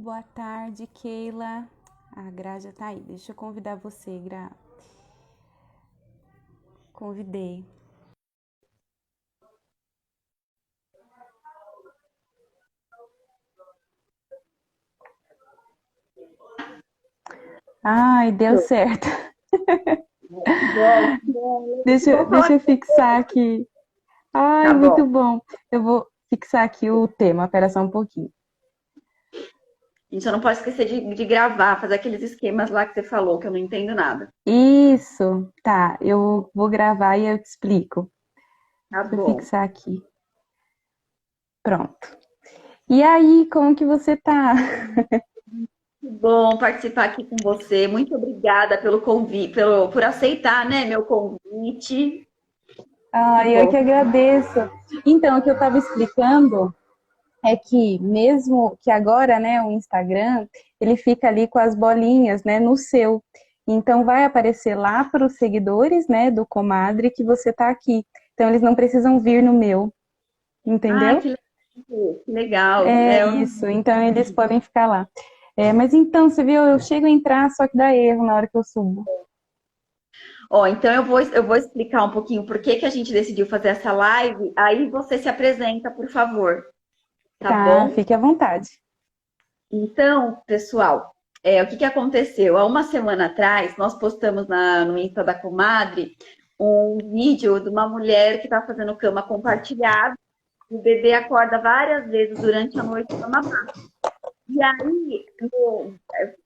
Boa tarde, Keila. A Gra já tá aí. Deixa eu convidar você, Gra. Convidei. Ai, deu certo. Bom, bom, Deixa, vou falar. deixa eu fixar aqui. Ai, Tá bom. muito bom. Eu vou fixar aqui o tema. Espera só um pouquinho. A gente só não pode esquecer de gravar, fazer aqueles esquemas lá que você falou, que eu não entendo nada. Isso, tá. Eu vou gravar e eu te explico. Tá Deixa eu bom. fixar aqui. Pronto. E aí, como que você tá? Que bom participar aqui com você. Muito obrigada pelo convite, por aceitar, né, meu convite. Que Ai, eu bom. que agradeço. Então, o que eu estava explicando é que mesmo que agora, né, o Instagram, ele fica ali com as bolinhas, né, no seu. Então vai aparecer lá para os seguidores, né, do Comadre que você está aqui. Então eles não precisam vir no meu, Ai, entendeu? que legal. Que legal. É Eu não... isso. Então eles podem ficar lá. Mas então, você viu, eu chego a entrar, só que dá erro na hora que eu subo. Ó, então eu vou explicar um pouquinho por que que a gente decidiu fazer essa live. Aí você se apresenta, por favor. Tá Tá, bom? fique à vontade. Então, pessoal, o que que aconteceu? Há uma semana atrás, nós postamos no Insta da Comadre um vídeo de uma mulher que está fazendo cama compartilhada. O bebê acorda várias vezes durante a noite para mamar. E aí,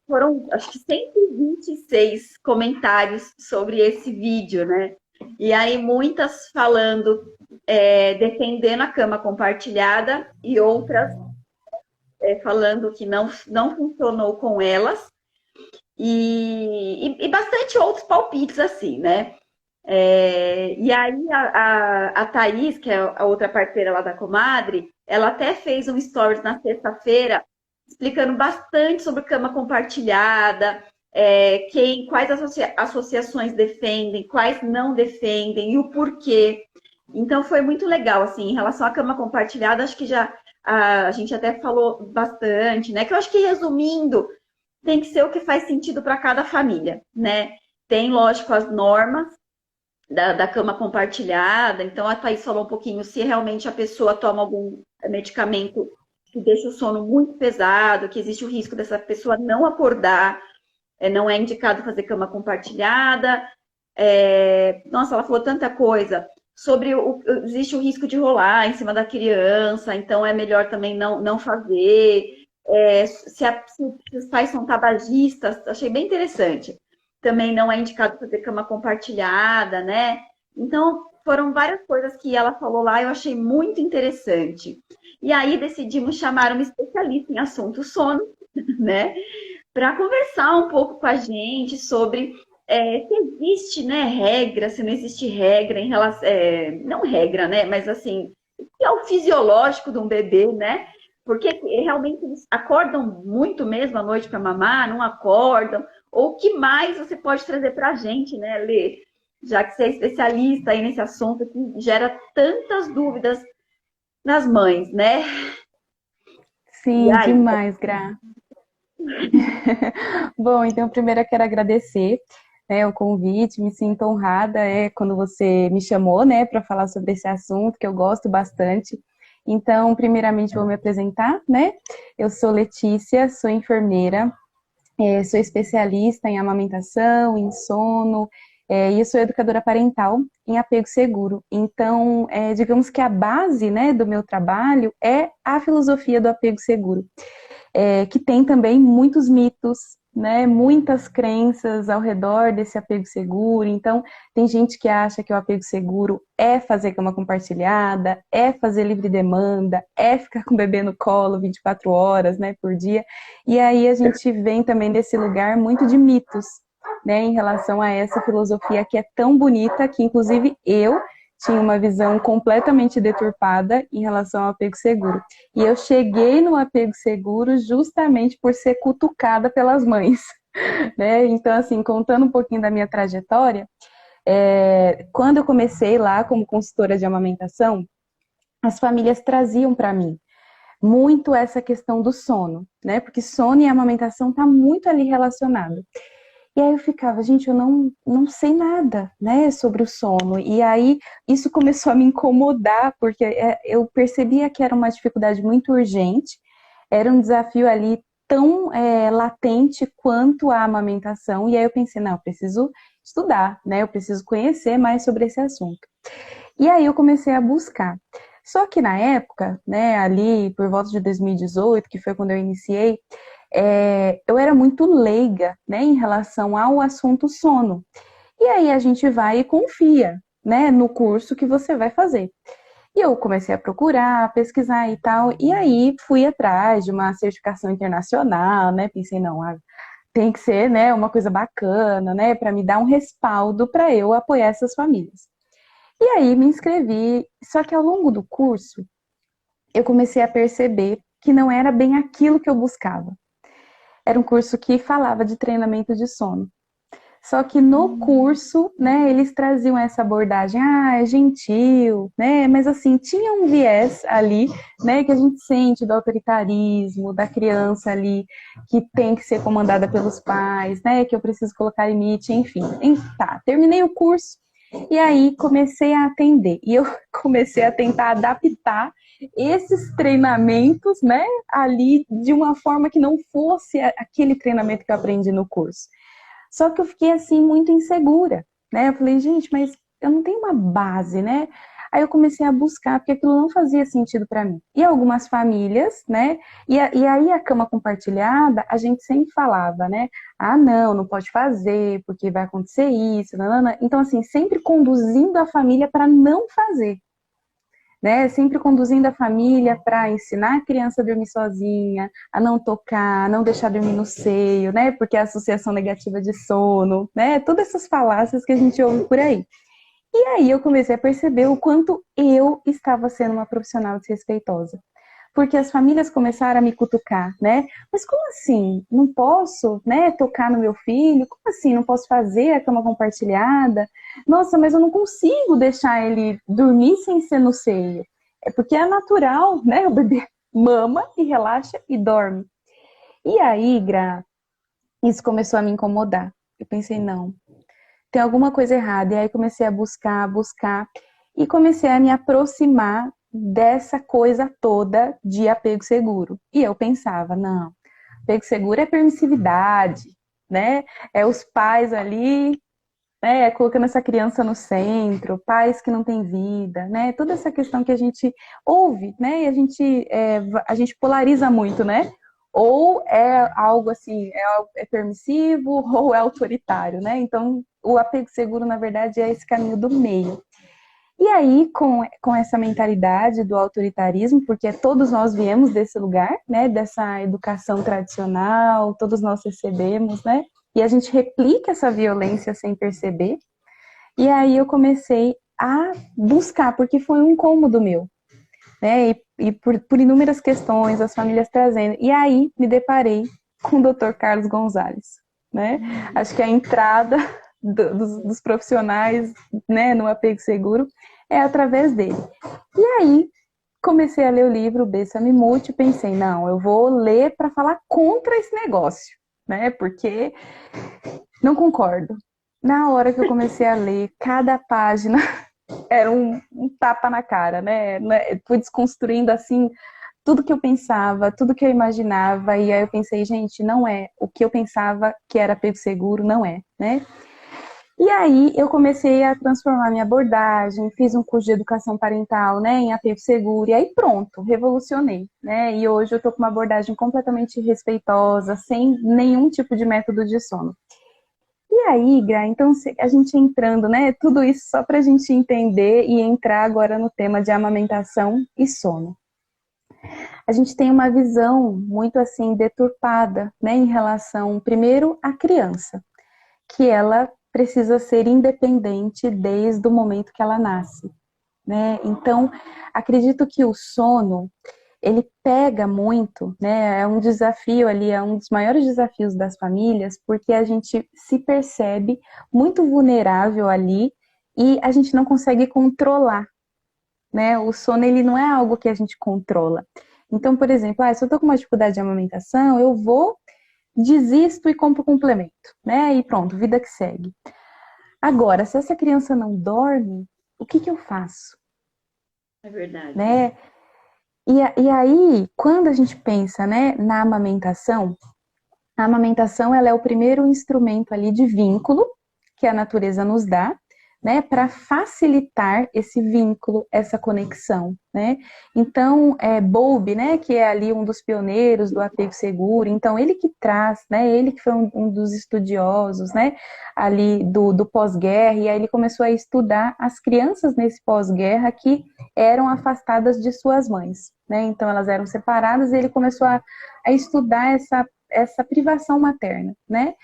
foram, acho que 126 comentários sobre esse vídeo, né? E aí, muitas falando, defendendo a cama compartilhada e outras falando que não funcionou com elas. E bastante outros palpites assim, né? E aí a Thaís, que é a outra parceira lá da Comadre, ela até fez um stories na sexta-feira explicando bastante sobre cama compartilhada, quais associações defendem, quais não defendem e o porquê. Então foi muito legal, assim, em relação à cama compartilhada, acho que já a gente até falou bastante, né? Que eu acho que resumindo, tem que ser o que faz sentido para cada família, né? Tem, lógico, as normas da cama compartilhada. Então, a Thaís falou um pouquinho se realmente a pessoa toma algum medicamento que deixa o sono muito pesado, que existe o risco dessa pessoa não acordar, não é indicado fazer cama compartilhada. Nossa, ela falou tanta coisa sobre existe o risco de rolar em cima da criança, então é melhor também não fazer. Se os pais são tabagistas, achei bem interessante. Também não é indicado fazer cama compartilhada, né? Então, foram várias coisas que ela falou lá, eu achei muito interessante. E aí decidimos chamar uma especialista em assunto sono, né? Para conversar um pouco com a gente sobre se existe, né, regra, se não existe regra em relação, não regra, né, mas assim, o que é o fisiológico de um bebê, né? Porque realmente eles acordam muito mesmo à noite para mamar, não acordam? Ou o que mais você pode trazer para a gente, né, Lê? Já que você é especialista aí nesse assunto que gera tantas dúvidas nas mães, né? E Sim, aí, demais, Gra. Bom, então primeiro eu quero agradecer, né, o convite, me sinto honrada quando você me chamou, né, para falar sobre esse assunto que eu gosto bastante. Então, primeiramente vou me apresentar, né? Eu sou Letícia, sou enfermeira, sou especialista em amamentação, em sono, e eu sou educadora parental em apego seguro. Então, digamos que a base, né, do meu trabalho é a filosofia do apego seguro, que tem também muitos mitos, né, muitas crenças ao redor desse apego seguro. Então, tem gente que acha que o apego seguro é fazer cama compartilhada, é fazer livre demanda, é ficar com o bebê no colo 24 horas, né, por dia. E aí a gente vem também desse lugar muito de mitos, né, em relação a essa filosofia que é tão bonita, que inclusive eu tinha uma visão completamente deturpada em relação ao apego seguro. E eu cheguei no apego seguro justamente por ser cutucada pelas mães, né? Então, assim, contando um pouquinho da minha trajetória, quando eu comecei lá como consultora de amamentação, as famílias traziam para mim muito essa questão do sono, né? Porque sono e amamentação tá muito ali relacionado. E aí eu ficava, gente, eu não sei nada, né, sobre o sono. E aí isso começou a me incomodar, porque eu percebia que era uma dificuldade muito urgente, era um desafio ali tão latente quanto a amamentação. E aí eu pensei, não, eu preciso estudar, né, eu preciso conhecer mais sobre esse assunto. E aí eu comecei a buscar. Só que na época, né, ali por volta de 2018, que foi quando eu iniciei, eu era muito leiga, né, em relação ao assunto sono. E aí a gente vai e confia, né, no curso que você vai fazer. E eu comecei a procurar, pesquisar e tal, e aí fui atrás de uma certificação internacional, né, pensei, não, tem que ser, né, uma coisa bacana, né, para me dar um respaldo para eu apoiar essas famílias. E aí me inscrevi, só que ao longo do curso eu comecei a perceber que não era bem aquilo que eu buscava. Era um curso que falava de treinamento de sono. Só que no curso, né, eles traziam essa abordagem, é gentil, né, mas assim, tinha um viés ali, né, que a gente sente do autoritarismo, da criança ali, que tem que ser comandada pelos pais, né, que eu preciso colocar limite, enfim. Tá, terminei o curso, e aí comecei a atender, e eu comecei a tentar adaptar esses treinamentos, né, ali de uma forma que não fosse aquele treinamento que eu aprendi no curso. Só que eu fiquei assim muito insegura, né? Eu falei, gente, mas eu não tenho uma base, né? Aí eu comecei a buscar, porque aquilo não fazia sentido para mim. E algumas famílias, né? E aí a cama compartilhada, a gente sempre falava, né? Ah, não pode fazer, porque vai acontecer isso, nanana. Então, assim, sempre conduzindo a família para não fazer, né? Sempre conduzindo a família para ensinar a criança a dormir sozinha, a não tocar, a não deixar dormir no seio, né? Porque é a associação negativa de sono, né? Todas essas falácias que a gente ouve por aí. E aí eu comecei a perceber o quanto eu estava sendo uma profissional desrespeitosa. Porque as famílias começaram a me cutucar, né? Mas como assim? Não posso, né, tocar no meu filho? Como assim? Não posso fazer a cama compartilhada? Nossa, mas eu não consigo deixar ele dormir sem ser no seio. É porque é natural, né? O bebê mama e relaxa e dorme. E aí, Gra, isso começou a me incomodar. Eu pensei, não, tem alguma coisa errada. E aí comecei a buscar, e comecei a me aproximar dessa coisa toda de apego seguro. E eu pensava, não, apego seguro é permissividade, né? É os pais ali, né, colocando essa criança no centro, pais que não têm vida, né? Toda essa questão que a gente ouve, né? E a gente polariza muito, né? Ou é algo assim, é permissivo ou é autoritário, né? Então, o apego seguro, na verdade, é esse caminho do meio. E aí, com essa mentalidade do autoritarismo, porque todos nós viemos desse lugar, né, dessa educação tradicional, todos nós recebemos, né, e a gente replica essa violência sem perceber. E aí eu comecei a buscar, porque foi um incômodo meu, né, e por inúmeras questões, as famílias trazendo. E aí me deparei com o Dr. Carlos Gonzalez, né, acho que a entrada dos profissionais, né, no apego seguro é através dele. E aí comecei a ler o livro Bessa-me Mute e pensei, não, eu vou ler para falar contra esse negócio, né? Porque não concordo. Na hora que eu comecei a ler, cada página era um tapa na cara, né? Fui desconstruindo assim tudo que eu pensava, tudo que eu imaginava, e aí eu pensei, gente, não é o que eu pensava que era apego seguro, não é, né? E aí eu comecei a transformar minha abordagem, fiz um curso de educação parental, né, em apego seguro, e aí pronto, revolucionei, né? E hoje eu tô com uma abordagem completamente respeitosa, sem nenhum tipo de método de sono. E aí, Gra, então a gente entrando, né, tudo isso só pra gente entender e entrar agora no tema de amamentação e sono. A gente tem uma visão muito assim deturpada, né, em relação primeiro à criança, que ela precisa ser independente desde o momento que ela nasce, né? Então, acredito que o sono, ele pega muito, né? É um desafio ali, é um dos maiores desafios das famílias, porque a gente se percebe muito vulnerável ali e a gente não consegue controlar, né? O sono, ele não é algo que a gente controla. Então, por exemplo, se eu tô com uma dificuldade de amamentação, eu vou, desisto e compro complemento, né? E pronto, vida que segue. Agora, se essa criança não dorme, o que que eu faço? É verdade. Né? E aí, quando a gente pensa, né, na amamentação, a amamentação ela é o primeiro instrumento ali de vínculo que a natureza nos dá, né, para facilitar esse vínculo, essa conexão, né? Então, Bowlby, né, que é ali um dos pioneiros do apego seguro, então ele que traz, né, ele que foi um dos estudiosos, né, ali do pós-guerra, e aí ele começou a estudar as crianças nesse pós-guerra que eram afastadas de suas mães, né? Então elas eram separadas e ele começou a estudar essa privação materna, né?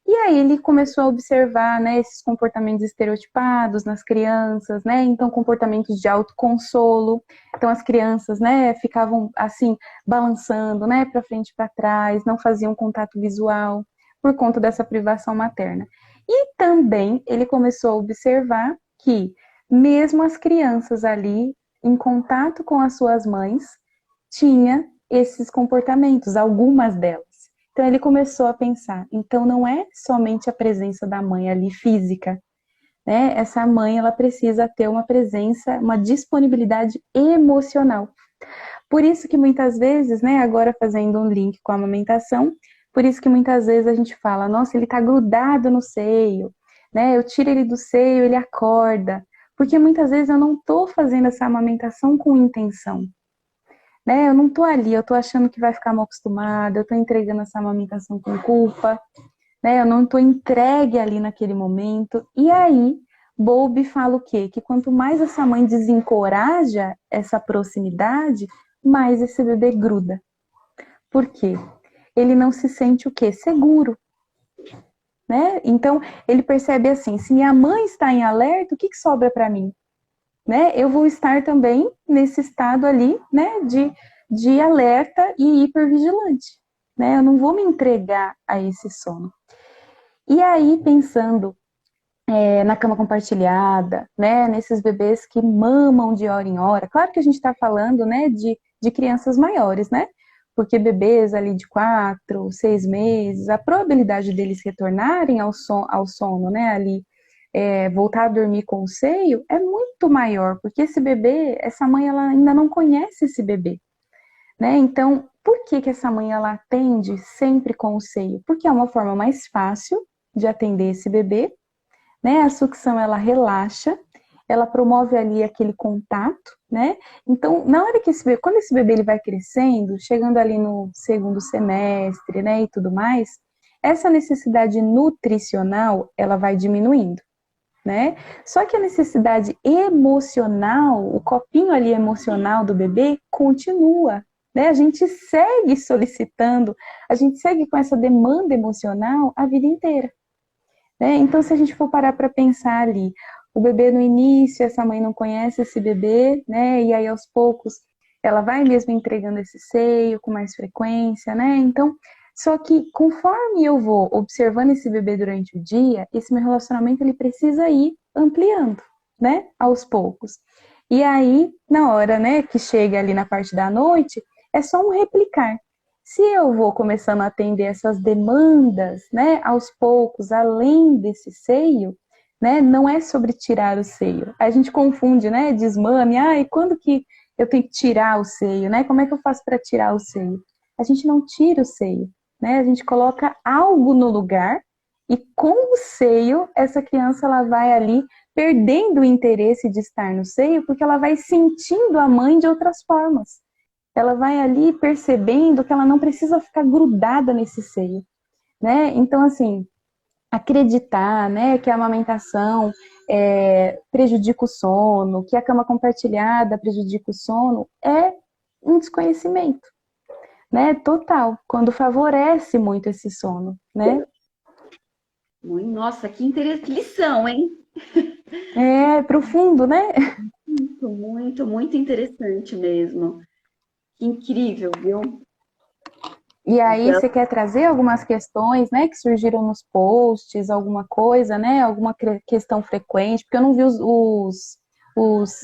E aí ele começou a observar, né, esses comportamentos estereotipados nas crianças, né? Então comportamentos de autoconsolo. Então as crianças, né, ficavam assim balançando, né, para frente e para trás, não faziam contato visual por conta dessa privação materna. E também ele começou a observar que mesmo as crianças ali em contato com as suas mães tinha esses comportamentos, algumas delas. Então ele começou a pensar, então não é somente a presença da mãe ali física, né? Essa mãe ela precisa ter uma presença, uma disponibilidade emocional. Por isso que muitas vezes, né, agora fazendo um link com a amamentação, por isso que muitas vezes a gente fala, nossa, ele tá grudado no seio, né? Eu tiro ele do seio, ele acorda. Porque muitas vezes eu não tô fazendo essa amamentação com intenção. Né? Eu não tô ali, eu tô achando que vai ficar mal acostumada, eu tô entregando essa amamentação com culpa, né? Eu não tô entregue ali naquele momento. E aí, Bowlby fala o quê? Que quanto mais essa mãe desencoraja essa proximidade, mais esse bebê gruda. Por quê? Ele não se sente o quê? Seguro. Né? Então, ele percebe assim, se minha mãe está em alerta, o que sobra para mim? Né? Eu vou estar também nesse estado ali, né, de alerta e hipervigilante, né? Eu não vou me entregar a esse sono. E aí, pensando na cama compartilhada, né, nesses bebês que mamam de hora em hora, claro que a gente está falando, né, de crianças maiores, né? Porque bebês ali de 4, 6 meses, a probabilidade deles retornarem ao sono, né, ali voltar a dormir com o seio é muito maior, porque esse bebê, essa mãe, ela ainda não conhece esse bebê, né? Então, por que que essa mãe, ela atende sempre com o seio? Porque é uma forma mais fácil de atender esse bebê, né? A sucção, ela relaxa, ela promove ali aquele contato, né? Então, na hora que quando esse bebê ele vai crescendo, chegando ali no segundo semestre, né, e tudo mais, essa necessidade nutricional, ela vai diminuindo. Né? Só que a necessidade emocional, o copinho ali emocional do bebê continua, né? A gente segue solicitando, a gente segue com essa demanda emocional a vida inteira, né? Então, se a gente for parar para pensar ali, o bebê no início, essa mãe não conhece esse bebê, né? E aí aos poucos ela vai mesmo entregando esse seio com mais frequência, né? Então, só que conforme eu vou observando esse bebê durante o dia, esse meu relacionamento ele precisa ir ampliando, né? Aos poucos. E aí, na hora, né, que chega ali na parte da noite, é só um replicar. Se eu vou começando a atender essas demandas, né, aos poucos, além desse seio, né, não é sobre tirar o seio. A gente confunde, né, desmame, e quando que eu tenho que tirar o seio, né? Como é que eu faço para tirar o seio? A gente não tira o seio, né? A gente coloca algo no lugar e com o seio, essa criança ela vai ali perdendo o interesse de estar no seio porque ela vai sentindo a mãe de outras formas. Ela vai ali percebendo que ela não precisa ficar grudada nesse seio, né? Então, assim, acreditar, né, que a amamentação prejudica o sono, que a cama compartilhada prejudica o sono, é um desconhecimento, né, total, quando favorece muito esse sono, né? Nossa, que interessante, que lição, hein? É profundo, né? Muito, muito, muito interessante mesmo. Que incrível, viu? E aí Então, você quer trazer algumas questões, né, que surgiram nos posts, alguma coisa, né, alguma questão frequente, porque eu não vi os os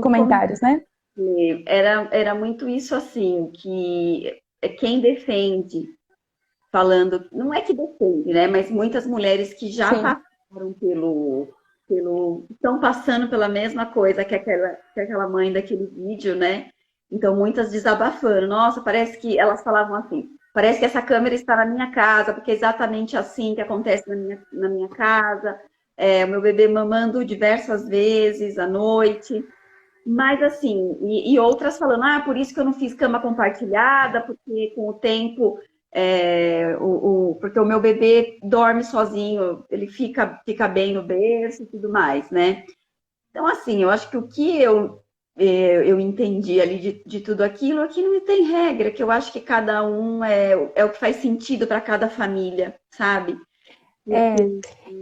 comentários, né? Era muito isso assim, que quem defende, falando, não é que defende, né? Mas muitas mulheres que já Sim, passaram estão passando pela mesma coisa que aquela mãe daquele vídeo, né? Então muitas desabafando. Nossa, parece que elas falavam assim, parece que essa câmera está na minha casa, porque é exatamente assim que acontece na minha casa. É, o meu bebê mamando diversas vezes à noite. Mas assim, e outras falando, ah, por isso que eu não fiz cama compartilhada, porque com o tempo, porque o meu bebê dorme sozinho, ele fica bem no berço e tudo mais, né? Então, assim, eu acho que o que eu entendi ali de tudo aquilo é que não tem regra, que eu acho que cada um é o que faz sentido para cada família, sabe? é.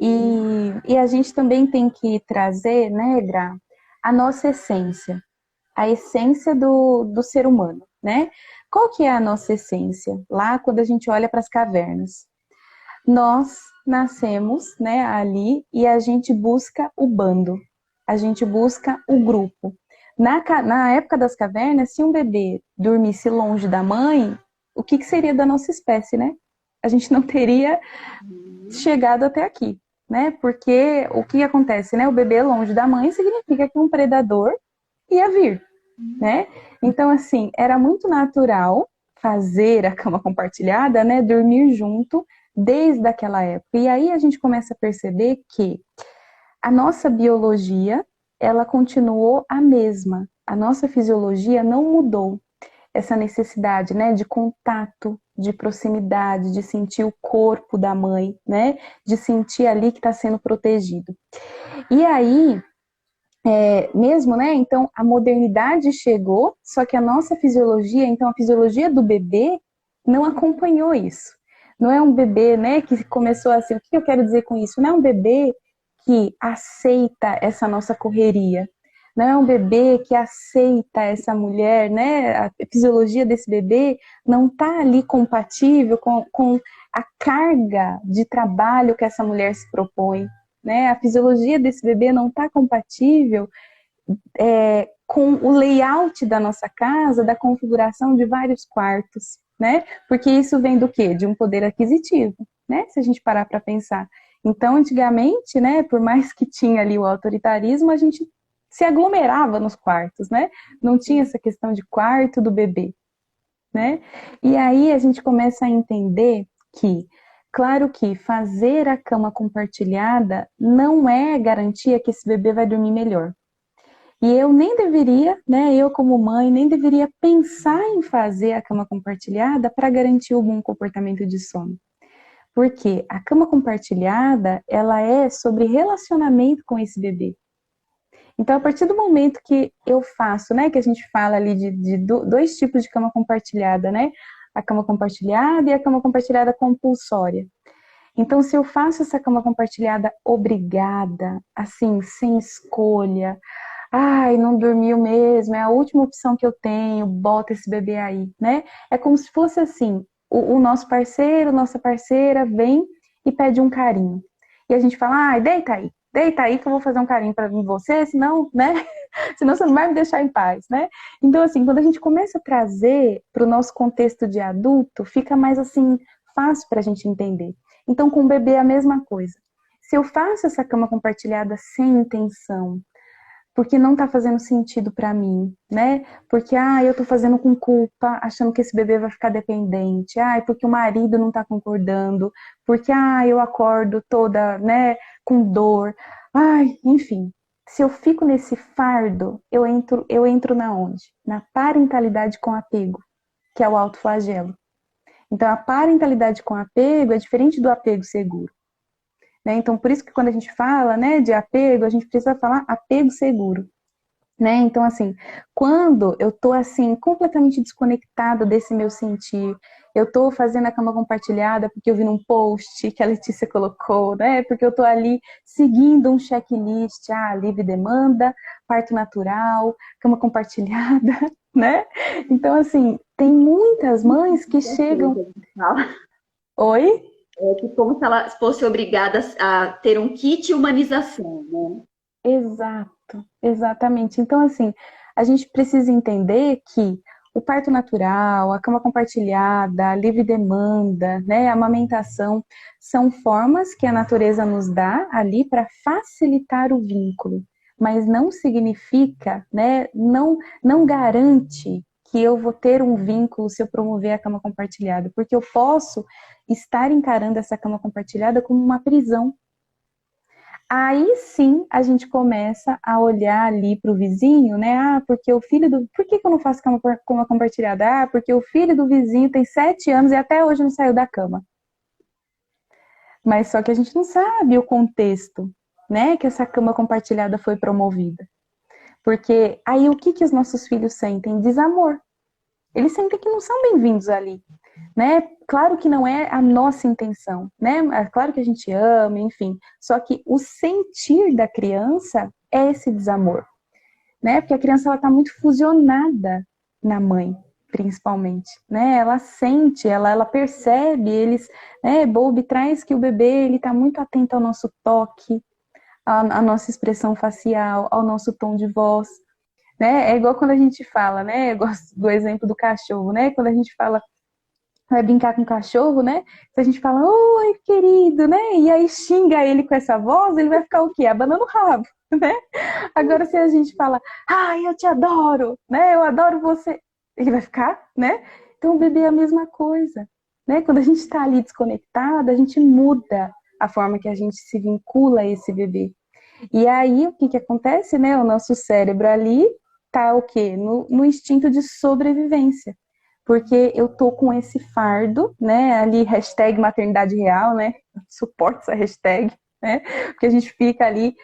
E a gente também tem que trazer, né, Gra, a nossa essência, a essência do ser humano, né? Qual que é a nossa essência? Lá quando a gente olha para as cavernas. Nós nascemos, né, ali e a gente busca o bando, a gente busca o grupo. Na época das cavernas, se um bebê dormisse longe da mãe, o que seria da nossa espécie, né? A gente não teria chegado até aqui, né? Porque o que acontece, né? O bebê longe da mãe significa que um predador ia vir, né? Então, assim, era muito natural fazer a cama compartilhada, né? Dormir junto desde aquela época. E aí a gente começa a perceber que a nossa biologia, ela continuou a mesma. A nossa fisiologia não mudou. Essa necessidade, né, de contato, de proximidade, de sentir o corpo da mãe, né, de sentir ali que está sendo protegido. E aí, mesmo, né? Então a modernidade chegou, só que a nossa fisiologia, então a fisiologia do bebê não acompanhou isso. Não é um bebê, né, que começou assim. O que eu quero dizer com isso? Não é um bebê que aceita essa nossa correria. Não é um bebê que aceita essa mulher, né? A fisiologia desse bebê não está ali compatível com a carga de trabalho que essa mulher se propõe, né? A fisiologia desse bebê não está compatível com o layout da nossa casa, da configuração de vários quartos, né? Porque isso vem do quê? De um poder aquisitivo, né? Se a gente parar para pensar. Então, antigamente, né, por mais que tinha ali o autoritarismo, a gente se aglomerava nos quartos, né? Não tinha essa questão de quarto do bebê, né? E aí a gente começa a entender que, claro que fazer a cama compartilhada não é garantia que esse bebê vai dormir melhor. E eu nem deveria, né, eu como mãe, nem deveria pensar em fazer a cama compartilhada para garantir o bom comportamento de sono. Porque a cama compartilhada, ela é sobre relacionamento com esse bebê. Então, a partir do momento que eu faço, né, que a gente fala ali de dois tipos de cama compartilhada, né, a cama compartilhada e a cama compartilhada compulsória. Então, se eu faço essa cama compartilhada obrigada, assim, sem escolha, ai, não dormiu mesmo, é a última opção que eu tenho, bota esse bebê aí, né? É como se fosse assim, o nosso parceiro, nossa parceira vem e pede um carinho. E a gente fala, ai, deita aí que eu vou fazer um carinho para você, senão, né? Senão você não vai me deixar em paz, né? Então, assim, quando a gente começa a trazer para o nosso contexto de adulto, fica mais assim, fácil para a gente entender. Então, com o bebê é a mesma coisa. Se eu faço essa cama compartilhada sem intenção, porque não tá fazendo sentido para mim, né? Porque, eu tô fazendo com culpa, achando que esse bebê vai ficar dependente, porque o marido não tá concordando, porque, eu acordo toda, né, com dor, enfim. Se eu fico nesse fardo, eu entro na onde? Na parentalidade com apego, que é o autoflagelo. Então, a parentalidade com apego é diferente do apego seguro. Né? Então, por isso que quando a gente fala, né, de apego, a gente precisa falar apego seguro. Né? Então, assim, quando eu tô assim, completamente desconectada desse meu sentir, eu tô fazendo a cama compartilhada porque eu vi num post que a Letícia colocou, né? Porque eu tô ali seguindo um checklist, livre demanda, parto natural, cama compartilhada, né? Então, assim, tem muitas mães que chegam. Oi? É que como se ela fosse obrigada a ter um kit humanização, né? Exato, exatamente. Então, assim, a gente precisa entender que o parto natural, a cama compartilhada, a livre demanda, né, a amamentação, são formas que a natureza nos dá ali para facilitar o vínculo, mas não significa, né, não garante que eu vou ter um vínculo se eu promover a cama compartilhada, porque eu posso estar encarando essa cama compartilhada como uma prisão. Aí sim a gente começa a olhar ali para o vizinho, né? Ah, porque o filho do. Por que eu não faço cama compartilhada? Ah, porque o filho do vizinho tem 7 anos e até hoje não saiu da cama. Mas só que a gente não sabe o contexto, né? Que essa cama compartilhada foi promovida. Porque aí o que os nossos filhos sentem? Desamor. Eles sentem que não são bem-vindos ali, né? Claro que não é a nossa intenção, né? É claro que a gente ama, enfim. Só que o sentir da criança é esse desamor, né? Porque a criança ela tá muito fusionada na mãe, principalmente, né? Ela sente, ela percebe, eles, né? Bowlby traz que o bebê ele tá muito atento ao nosso toque, à nossa expressão facial, ao nosso tom de voz. Né? É igual quando a gente fala, né? Eu gosto do exemplo do cachorro, né? Quando a gente fala, vai brincar com o cachorro, né? Se a gente fala, oi, querido, né? E aí xinga ele com essa voz, ele vai ficar o quê? Abanando o rabo, né? Agora, se a gente fala, ai, eu te adoro, né? Eu adoro você, ele vai ficar, né? Então, o bebê é a mesma coisa, né? Quando a gente está ali desconectada, a gente muda a forma que a gente se vincula a esse bebê. E aí, o que acontece, né? O nosso cérebro ali tá o quê? No instinto de sobrevivência. Porque eu tô com esse fardo, né? Ali, hashtag maternidade real, né? Suporte essa hashtag, né? Porque a gente fica ali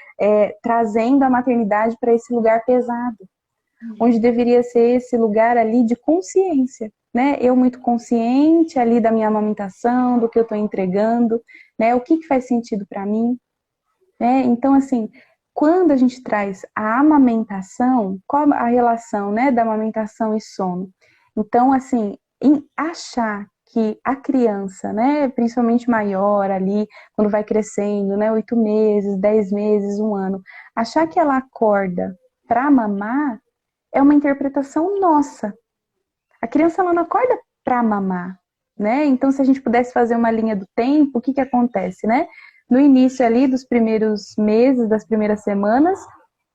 trazendo a maternidade para esse lugar pesado. Onde deveria ser esse lugar ali de consciência, né? Eu muito consciente ali da minha amamentação, do que eu estou entregando, né? O que faz sentido para mim, né? Então, assim, quando a gente traz a amamentação, qual a relação, né, da amamentação e sono? Então, assim, em achar que a criança, né, principalmente maior ali, quando vai crescendo, né, 8 meses, 10 meses, 1 ano, achar que ela acorda para mamar é uma interpretação nossa. A criança ela não acorda para mamar, né? Então, se a gente pudesse fazer uma linha do tempo, o que acontece, né? No início ali dos primeiros meses, das primeiras semanas,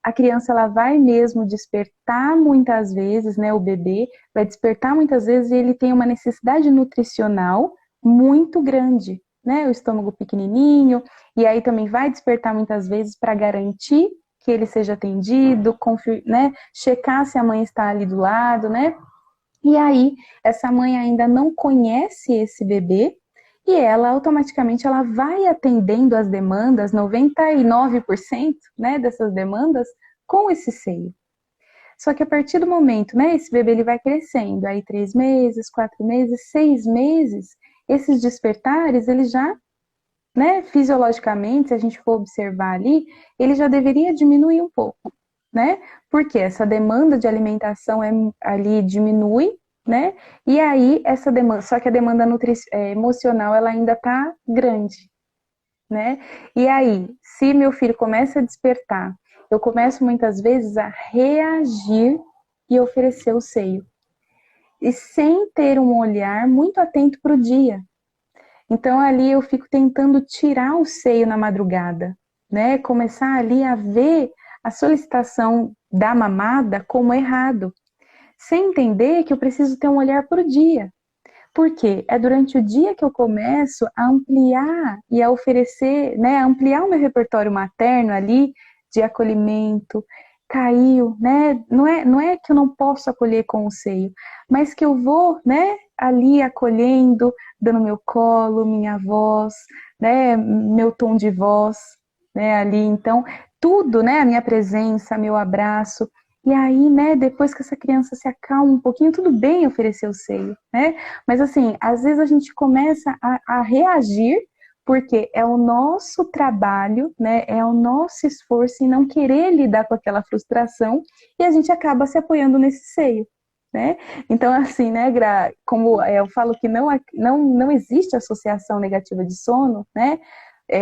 a criança ela vai mesmo despertar muitas vezes, né? O bebê vai despertar muitas vezes e ele tem uma necessidade nutricional muito grande, né? O estômago pequenininho, e aí também vai despertar muitas vezes para garantir que ele seja atendido, né? Checar se a mãe está ali do lado, né? E aí, essa mãe ainda não conhece esse bebê e ela automaticamente ela vai atendendo as demandas, 99%, né, dessas demandas, com esse seio. Só que a partir do momento, né, esse bebê ele vai crescendo, aí 3 meses, 4 meses, 6 meses, esses despertares, eles já, né, fisiologicamente, se a gente for observar ali, ele já deveria diminuir um pouco, né? Porque essa demanda de alimentação ali diminui, né? E aí essa demanda, só que a demanda emocional ela ainda tá grande, né? E aí, se meu filho começa a despertar, eu começo muitas vezes a reagir e oferecer o seio. E sem ter um olhar muito atento para o dia. Então ali eu fico tentando tirar o seio na madrugada, né? Começar ali a ver a solicitação da mamada como errado, sem entender que eu preciso ter um olhar por dia. Por quê? É durante o dia que eu começo a ampliar e a oferecer, né, a ampliar o meu repertório materno ali de acolhimento. Caiu, né? Não é que eu não posso acolher com o seio, mas que eu vou, né, ali acolhendo, dando meu colo, minha voz, né, meu tom de voz, né, ali. Então, tudo, né, a minha presença, meu abraço. E aí, né, depois que essa criança se acalma um pouquinho, tudo bem oferecer o seio, né? Mas assim, às vezes a gente começa a reagir porque é o nosso trabalho, né? É o nosso esforço em não querer lidar com aquela frustração e a gente acaba se apoiando nesse seio, né? Então, assim, né, Gra, como eu falo que não existe associação negativa de sono, né?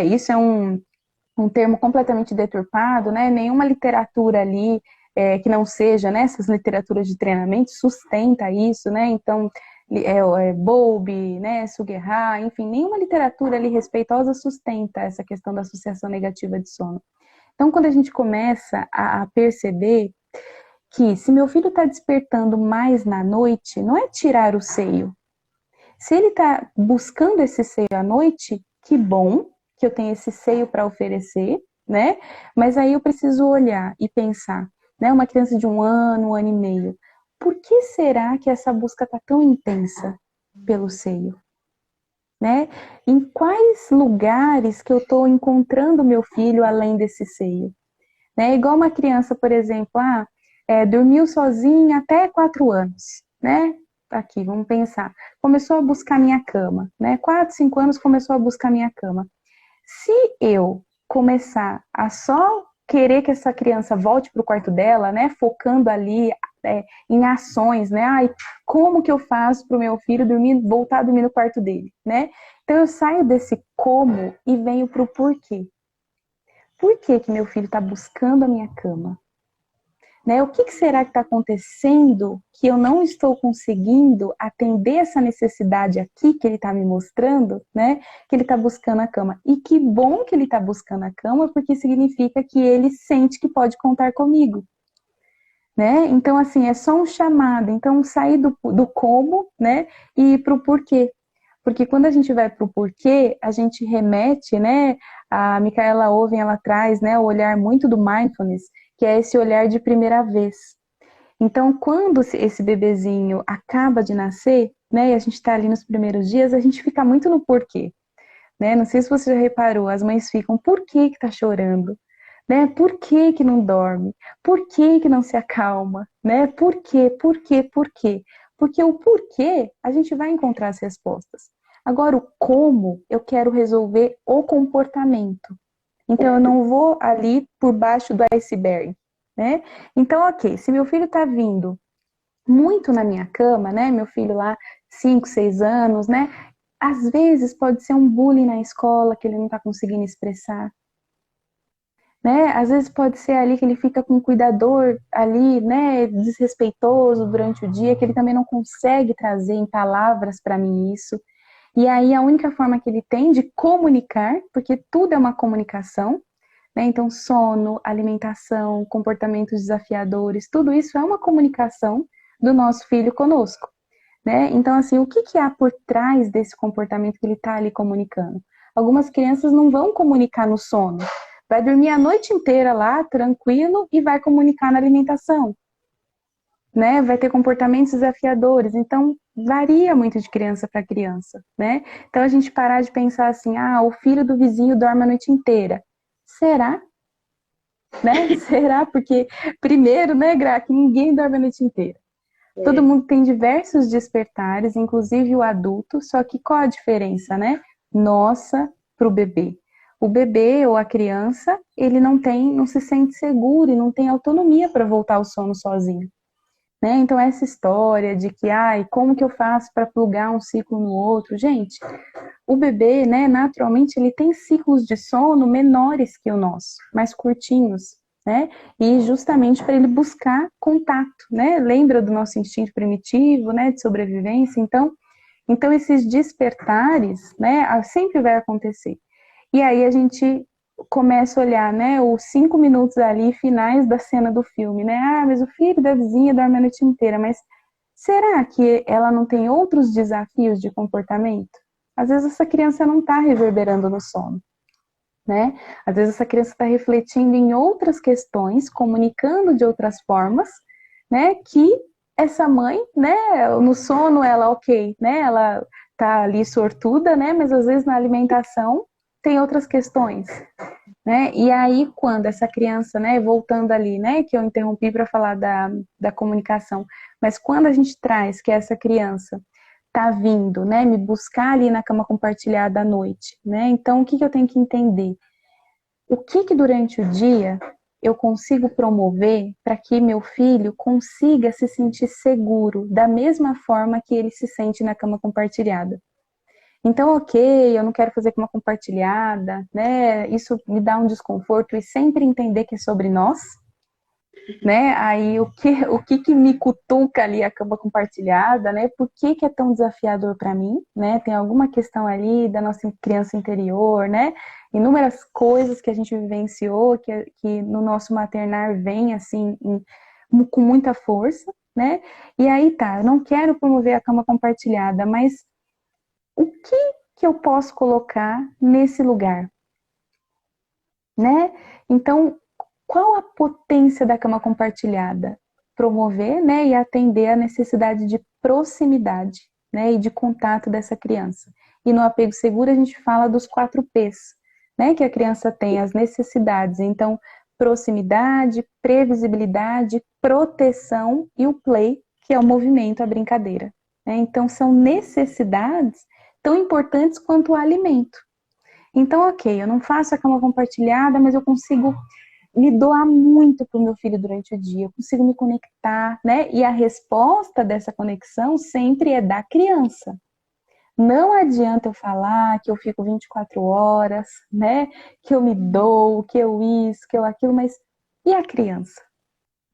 Isso é um termo completamente deturpado, né? Nenhuma literatura ali que não seja, né, essas literaturas de treinamento, sustenta isso, né? Então, Bowlby, né, Suguerra, enfim, nenhuma literatura ali respeitosa sustenta essa questão da associação negativa de sono. Então, quando a gente começa a perceber que se meu filho está despertando mais na noite, não é tirar o seio. Se ele está buscando esse seio à noite, que bom que eu tenho esse seio para oferecer, né? Mas aí eu preciso olhar e pensar, né? Uma criança de 1 ano e meio, por que será que essa busca está tão intensa pelo seio? Né? Em quais lugares que eu estou encontrando meu filho além desse seio? Né? Igual uma criança, por exemplo, dormiu sozinha até 4 anos, né? Aqui, vamos pensar. Começou a buscar minha cama, né? 4, 5 anos começou a buscar minha cama. Se eu começar a só querer que essa criança volte para o quarto dela, né? Focando ali em ações, né? Ai, como que eu faço para o meu filho dormir, voltar a dormir no quarto dele, né? Então eu saio desse como e venho para o porquê. Por que que meu filho está buscando a minha cama? Né? O que será que está acontecendo que eu não estou conseguindo atender essa necessidade aqui que ele está me mostrando, né? Que ele está buscando a cama. E que bom que ele está buscando a cama, porque significa que ele sente que pode contar comigo. Né? Então, assim, é só um chamado. Então, sair do como, né? E ir para o porquê. Porque quando a gente vai para o porquê, a gente remete, né? A Micaela Owen, ela traz, né, o olhar muito do mindfulness, que é esse olhar de primeira vez. Então, quando esse bebezinho acaba de nascer, né, e a gente está ali nos primeiros dias, a gente fica muito no porquê. Né? Não sei se você já reparou, as mães ficam, por que que tá chorando? Né? Por que que não dorme? Por que que não se acalma? Né? Por quê? Por quê? Por quê? Porque o porquê a gente vai encontrar as respostas. Agora, o como eu quero resolver o comportamento. Então, eu não vou ali por baixo do iceberg. Né? Então, ok, se meu filho está vindo muito na minha cama, né? Meu filho lá, 5, 6 anos, né? Às vezes pode ser um bullying na escola que ele não está conseguindo expressar. Né? Às vezes pode ser ali que ele fica com um cuidador ali, né, desrespeitoso durante o dia, que ele também não consegue trazer em palavras para mim isso. E aí a única forma que ele tem de comunicar, porque tudo é uma comunicação, né? Então sono, alimentação, comportamentos desafiadores, tudo isso é uma comunicação do nosso filho conosco. Né? Então, assim, o que que há por trás desse comportamento que ele está ali comunicando? Algumas crianças não vão comunicar no sono. Vai dormir a noite inteira lá, tranquilo, e vai comunicar na alimentação. Né? Vai ter comportamentos desafiadores. Então, varia muito de criança para criança. Né? Então, a gente parar de pensar assim, o filho do vizinho dorme a noite inteira. Será? Né? Será? Porque, primeiro, né, Gra, que ninguém dorme a noite inteira. Todo mundo tem diversos despertares, inclusive o adulto, só que qual a diferença, né? Nossa para o bebê. O bebê ou a criança, ele não se sente seguro e não tem autonomia para voltar ao sono sozinho. Né? Então essa história de que, como que eu faço para plugar um ciclo no outro? Gente, o bebê, né, naturalmente, ele tem ciclos de sono menores que o nosso, mais curtinhos. Né? E justamente para ele buscar contato, né? Lembra do nosso instinto primitivo, né, de sobrevivência? Então esses despertares, né, sempre vai acontecer. E aí a gente começa a olhar, né, os 5 minutos ali finais da cena do filme, né? Mas o filho da vizinha dorme a noite inteira, mas será que ela não tem outros desafios de comportamento? Às vezes essa criança não está reverberando no sono. Né? Às vezes essa criança está refletindo em outras questões, comunicando de outras formas, né? Que essa mãe, né? No sono ela, ok, né? Ela tá ali sortuda, né? Mas às vezes na alimentação tem outras questões, né? E aí quando essa criança, né? Voltando ali, né? Que eu interrompi para falar da comunicação, mas quando a gente traz que essa criança tá vindo, né, me buscar ali na cama compartilhada à noite, né? Então, o que que eu tenho que entender? O que que durante o dia eu consigo promover para que meu filho consiga se sentir seguro da mesma forma que ele se sente na cama compartilhada? Então, ok, eu não quero fazer cama compartilhada, né? Isso me dá um desconforto e sempre entender que é sobre nós, né? Aí o que me cutuca ali a cama compartilhada, né? Por que que é tão desafiador para mim, né? Tem alguma questão ali da nossa criança interior, né? Inúmeras coisas que a gente vivenciou, que no nosso maternar vem assim com muita força, né? E aí tá, eu não quero promover a cama compartilhada, mas o que eu posso colocar nesse lugar, né? Então, qual a potência da cama compartilhada? Promover, né, e atender a necessidade de proximidade, né, e de contato dessa criança. E no apego seguro a gente fala dos 4Ps, né, que a criança tem, as necessidades. Então, proximidade, previsibilidade, proteção e o play, que é o movimento, a brincadeira. Né? Então, são necessidades tão importantes quanto o alimento. Então, ok, eu não faço a cama compartilhada, mas eu consigo me doar muito para o meu filho durante o dia, eu consigo me conectar, né? E a resposta dessa conexão sempre é da criança. Não adianta eu falar que eu fico 24 horas, né? Que eu me dou, que eu isso, que eu aquilo, mas e a criança?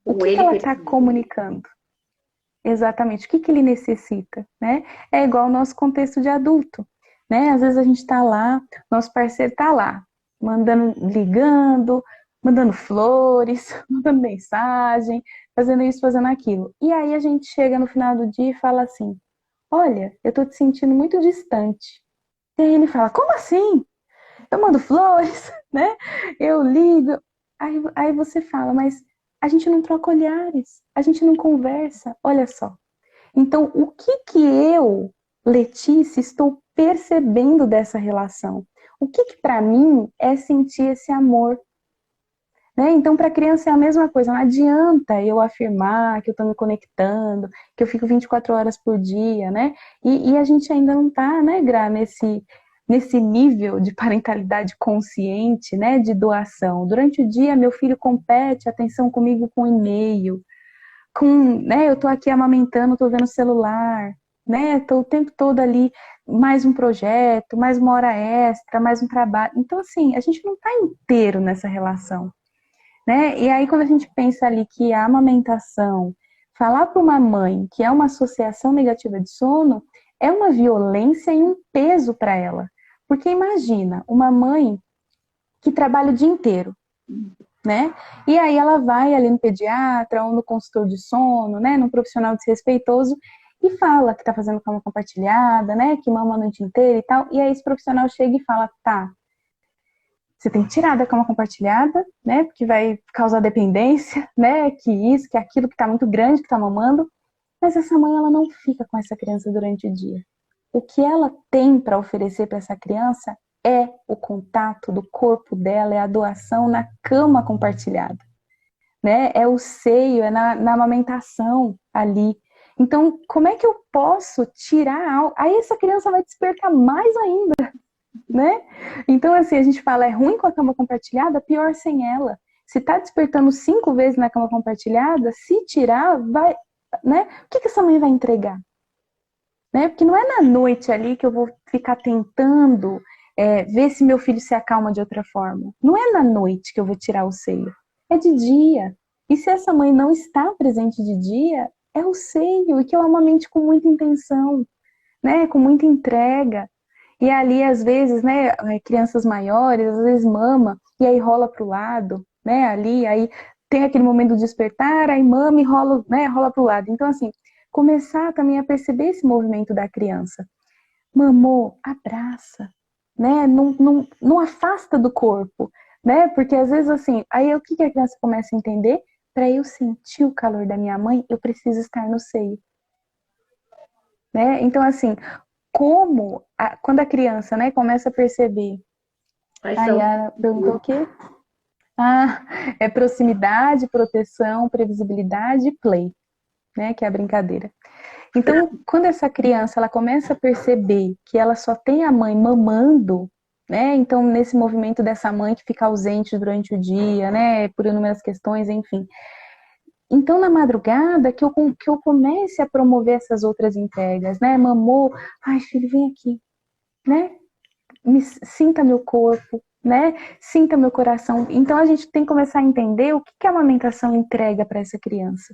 O Com que ele ela está percebendo. comunicando? Exatamente, o que ele necessita, né? É igual ao nosso contexto de adulto, né? Às vezes a gente está lá, nosso parceiro está lá, mandando, ligando, mandando flores, mandando mensagem, fazendo isso, fazendo aquilo. E aí a gente chega no final do dia e fala assim: olha, eu tô te sentindo muito distante. E aí ele fala: como assim? Eu mando flores, né? Eu ligo. Aí você fala: mas a gente não troca olhares, a gente não conversa, olha só. Então, o que eu, Letícia, estou percebendo dessa relação? O que para mim é sentir esse amor? Né? Então, para a criança é a mesma coisa. Não adianta eu afirmar que eu estou me conectando, que eu fico 24 horas por dia, né? E a gente ainda não está, né, Gra, nesse nível de parentalidade consciente, né, de doação. Durante o dia, meu filho compete atenção comigo com e-mail, né, eu tô aqui amamentando, tô vendo o celular, né, tô o tempo todo ali, mais um projeto, mais uma hora extra, mais um trabalho. Então, assim, a gente não tá inteiro nessa relação, né? E aí, quando a gente pensa ali que a amamentação, falar para uma mãe que é uma associação negativa de sono, é uma violência e um peso para ela. Porque imagina, uma mãe que trabalha o dia inteiro, né? E aí ela vai ali no pediatra ou no consultor de sono, né, num profissional desrespeitoso e fala que tá fazendo cama compartilhada, né, que mama a noite inteira e tal. E aí esse profissional chega e fala: tá, você tem que tirar da cama compartilhada, né, porque vai causar dependência, né, que isso, que aquilo que tá muito grande, que tá mamando. Mas essa mãe, ela não fica com essa criança durante o dia. O que ela tem para oferecer para essa criança é o contato do corpo dela, é a doação na cama compartilhada, né? É o seio, é na amamentação ali. Então, como é que eu posso tirar algo? Aí essa criança vai despertar mais ainda, né? Então, assim, a gente fala, é ruim com a cama compartilhada, pior sem ela. Se tá despertando 5 vezes na cama compartilhada, se tirar, vai, né? O que essa mãe vai entregar? Né? Porque não é na noite ali que eu vou ficar tentando ver se meu filho se acalma de outra forma. Não é na noite que eu vou tirar o seio. É de dia. E se essa mãe não está presente de dia, é o seio, e que eu amamente com muita intenção, né? Com muita entrega. E ali, às vezes, né, crianças maiores, às vezes mama, e aí rola pro lado, né? Ali, aí tem aquele momento do despertar, aí mama e rola, né, rola pro lado. Então, assim, começar também a perceber esse movimento da criança. Mamou, abraça, né? Não afasta do corpo, né? Porque às vezes assim, aí o que a criança começa a entender? Para eu sentir o calor da minha mãe, eu preciso estar no seio, né? Então assim, quando a criança, né, começa a perceber. Quais A são? Yara perguntou o quê? Ah, é proximidade, proteção, previsibilidade e play, né? Que é a brincadeira. Então, quando essa criança ela começa a perceber que ela só tem a mãe mamando, né? Então, nesse movimento dessa mãe que fica ausente durante o dia, né? Por inúmeras questões, enfim. Então, na madrugada, que eu comece a promover essas outras entregas, né? Mamou, ai, filho, vem aqui, né? Sinta meu corpo, né? Sinta meu coração. Então a gente tem que começar a entender o que que a amamentação entrega para essa criança.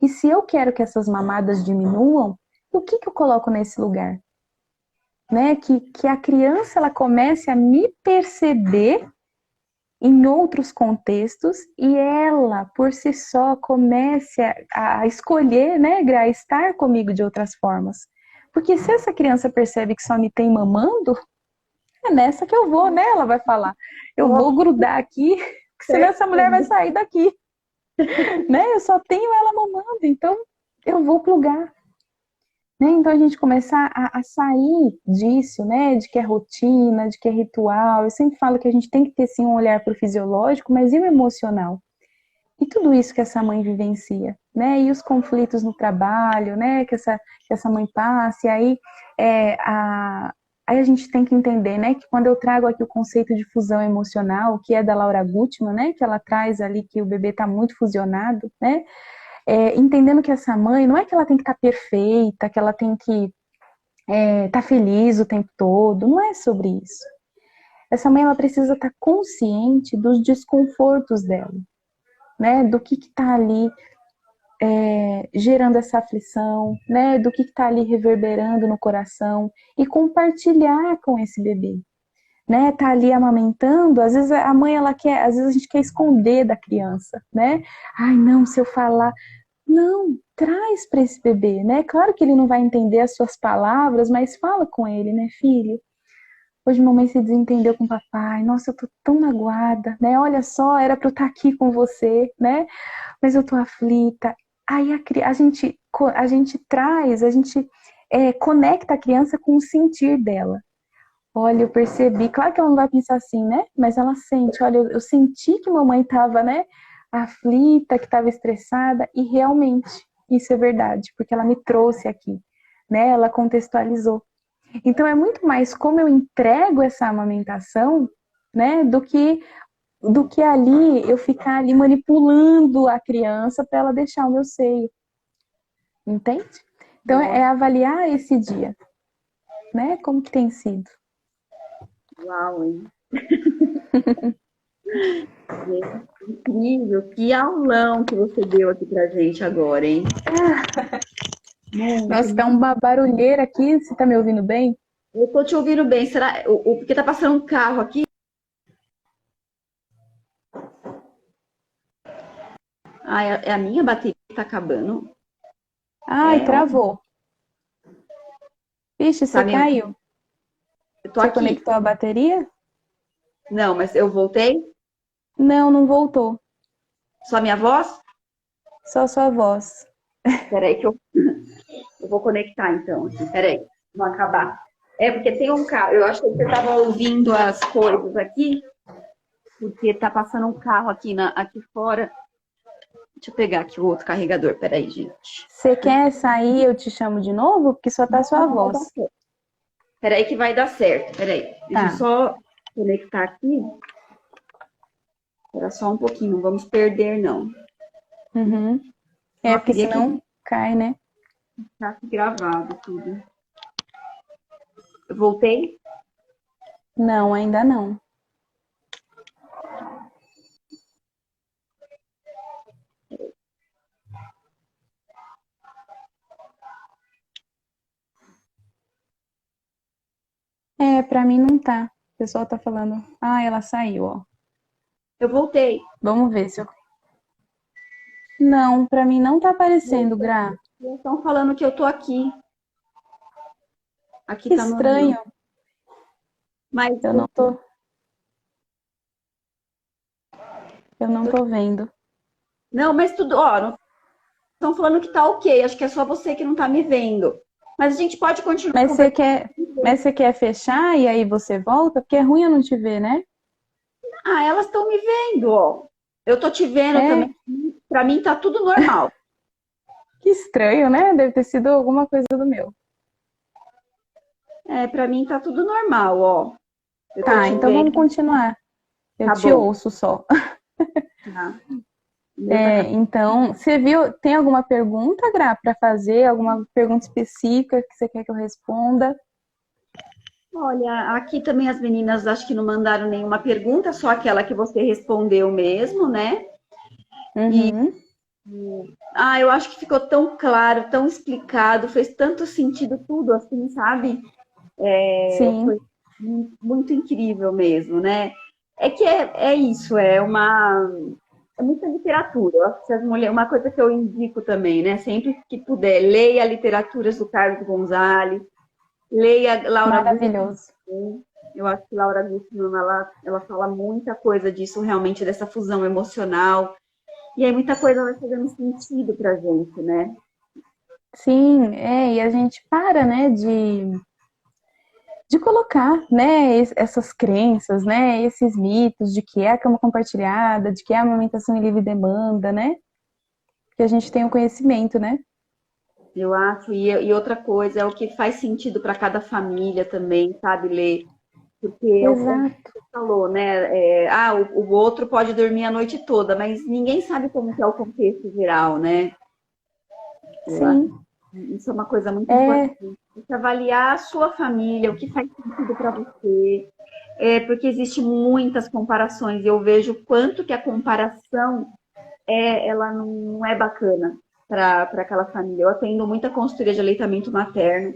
E se eu quero que essas mamadas diminuam, o que que eu coloco nesse lugar? Né? Que a criança ela comece a me perceber em outros contextos e ela, por si só, comece a escolher, né, Gra, estar comigo de outras formas. Porque se essa criança percebe que só me tem mamando, é nessa que eu vou, né? Ela vai falar. Eu vou grudar aqui, senão essa mulher vai sair daqui. Né? Eu só tenho ela mamando, então eu vou plugar. Né? Então a gente começar a sair disso, né? De que é rotina, de que é ritual. Eu sempre falo que a gente tem que ter sim um olhar para o fisiológico, mas e o emocional? E tudo isso que essa mãe vivencia, né? E os conflitos no trabalho, né? Que essa mãe passa. E aí, aí a gente tem que entender, né? Que quando eu trago aqui o conceito de fusão emocional, que é da Laura Gutman, né? Que ela traz ali que o bebê está muito fusionado, né? Entendendo que essa mãe, não é que ela tem que estar perfeita, que ela tem que estar feliz o tempo todo, não é sobre isso. Essa mãe, ela precisa estar consciente dos desconfortos dela, né? Do que está ali gerando essa aflição, né? Do que está ali reverberando no coração e compartilhar com esse bebê, né? Tá ali amamentando, às vezes a mãe ela quer, às vezes a gente quer esconder da criança, né? Ai, não, se eu falar, não, traz para esse bebê, né? Claro que ele não vai entender as suas palavras, mas fala com ele, né, filho? Hoje mamãe se desentendeu com o papai, nossa, eu tô tão magoada, né? Olha só, era para eu estar aqui com você, né? Mas eu tô aflita. Aí a gente traz, a gente conecta a criança com o sentir dela. Olha, eu percebi, claro que ela não vai pensar assim, né? Mas ela sente, olha, eu senti que mamãe estava, né, aflita, que estava estressada, e realmente isso é verdade, porque ela me trouxe aqui, né? Ela contextualizou. Então é muito mais como eu entrego essa amamentação, né, do que ali eu ficar ali manipulando a criança para ela deixar o meu seio. Entende? Então é avaliar esse dia, né? Como que tem sido? Uau, hein? Gente, incrível, que aulão que você deu aqui pra gente agora, hein? Muito, Nossa, tá muito. uma barulheira aqui, você tá me ouvindo bem? Eu tô te ouvindo bem. Será? Porque tá passando um carro aqui. Ah, é a minha bateria que tá acabando. Ai, Ó, travou. Vixe, tá você me ouvindo? caiu. Eu tô Você aqui. conectou a bateria? Não, mas eu voltei. Não, não voltou. Só a minha voz? Só sua voz. Peraí que eu vou conectar então aqui. Peraí, vou acabar. É porque tem um carro. Eu acho que você tava ouvindo as coisas aqui, porque tá passando um carro aqui fora. Deixa eu pegar aqui o outro carregador. Peraí, gente. Você quer sair, eu te chamo de novo? Porque só tá sua Não, vai voz. dar certo. Peraí que vai dar certo. Peraí. Deixa eu Tá. só conectar aqui. Era só um pouquinho, não vamos perder, não. Uhum. Só Porque queria que senão cai, né? ficasse gravado tudo. Eu voltei? Não, ainda não. Pra mim não tá. O pessoal tá falando. Ah, ela saiu, ó. Eu voltei. Vamos ver se eu. Não, pra mim não tá aparecendo, Gra. Eles estão falando que eu tô aqui. Aqui Que tá normal. estranho. Mas Eu não tô. Eu não tô vendo. não, mas tudo, ó, estão falando que tá ok. Acho que é só você que não tá me vendo. Mas a gente pode continuar Mas você conversando. quer, mas você quer fechar e aí você volta? Porque é ruim eu não te ver, né? Ah, elas estão me vendo, ó. Eu tô te vendo É, também. Pra mim tá tudo normal. que estranho, né? Deve ter sido alguma coisa do meu. É, pra mim tá tudo normal, ó. Eu tô Tá, te então vamos vendo. continuar. Eu Tá te bom. ouço só. Tá. O meu tá Então, você viu, tem alguma pergunta, Gra, para fazer? Alguma pergunta específica que você quer que eu responda? Olha, aqui também as meninas acho que não mandaram nenhuma pergunta, só aquela que você respondeu mesmo, né? E Uhum, eu acho que ficou tão claro, tão explicado, fez tanto sentido tudo, assim, sabe? sim, Foi muito incrível mesmo, né? É isso, é muita literatura. Eu acho que as mulheres, uma coisa que eu indico também, né? Sempre que puder, leia literaturas do Carlos Gonzalez, leia Laura Gutmann. maravilhoso. Eu acho que Laura Gutmann, ela fala muita coisa disso, realmente, dessa fusão emocional. E aí muita coisa vai fazendo sentido pra gente, né? Sim, e a gente para, né, de colocar, né, essas crenças, né, esses mitos de que é a cama compartilhada, de que é a amamentação em livre demanda, né, que a gente tem o conhecimento, né? Eu acho. E outra coisa, é o que faz sentido para cada família também, sabe, Lê? Porque é o que Exato, você falou, né? O outro pode dormir a noite toda, mas ninguém sabe como que é o contexto geral, né? Eu acho sim, que isso é uma coisa muito é, importante. Você avaliar a sua família, o que faz sentido para você. Porque existe muitas comparações e eu vejo quanto que a comparação ela não é bacana para aquela família. Eu atendo muita consultoria de aleitamento materno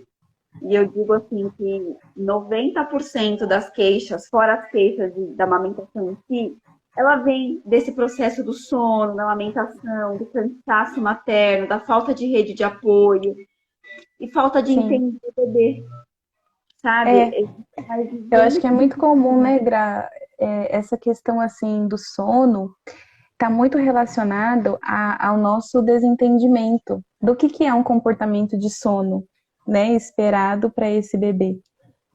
e eu digo assim que 90% das queixas, fora as queixas da amamentação em si, ela vem desse processo do sono, da amamentação, do cansaço materno, da falta de rede de apoio e falta de sim. entender o bebê, sabe? É, Vai eu acho que vivendo. é muito comum, né, Gra, essa questão, assim, do sono está muito relacionado ao nosso desentendimento do que é um comportamento de sono, né, esperado para esse bebê.